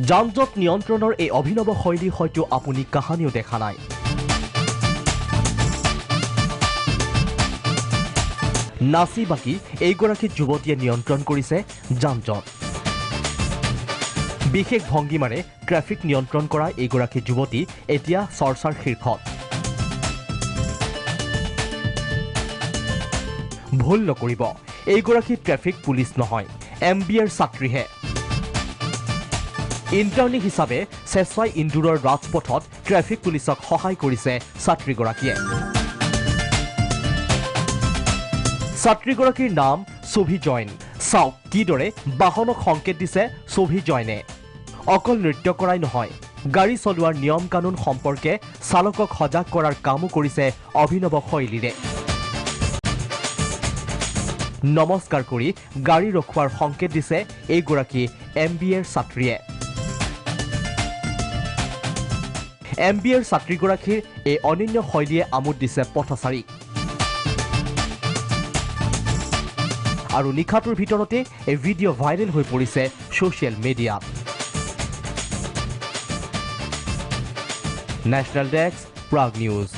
যান-জঁট নিয়ন্ত্ৰণৰ এই অভিনৱ শৈলী হয়তো আপুনি কাহানিও দেখা নাই। নাচি বাকি এইগৰাকী যুৱতীয়ে নিয়ন্ত্ৰণ কৰিছে যান-জঁট। বিশেষ ভংগীমাৰে ট্ৰেফিক নিয়ন্ত্ৰণ কৰা এইগৰাকী যুৱতী এতিয়া চৰ্চাৰ শীৰ্ষত। ভুল নকৰিব, এইগৰাকী ট্ৰেফিক পুলিচ নহয়, MBAৰ ছাত্ৰীহে। ইণ্টাৰ্ণী হিচাপে চেচাই ইন্দোৰৰ ৰাজপথত ট্ৰেফিক পুলিচক সহায় কৰিছে ছাত্ৰীগৰাকীয়ে। ছাত্ৰীগৰাকীৰ নাম শোভি জৈন। চাওক কিদৰে বাহনক সংকেত দিছে শোভি জৈনে। অকল নৃত্য কৰাই নহয়, গাড়ী চলোৱাৰ নিয়ম কানুন সম্পৰ্কে চালকক সজাগ কৰাৰ কামো কৰিছে অভিনৱ শৈলীৰে। নমস্কাৰ কৰি গাড়ী ৰখোৱাৰ সংকেত দিছে এইগৰাকী MBAৰ ছাত্ৰীয়ে। MBAৰ ছাত্ৰীগৰাকীৰ এই অনন্য শৈলীয়ে আমোদ দিছে পথচাৰীক। আৰু নিশাটোৰ ভিতৰতে এই ভিডিঅ' ভাইৰেল হৈ পৰিছে ছ'চিয়েল মিডিয়াত। National desk, Prag news.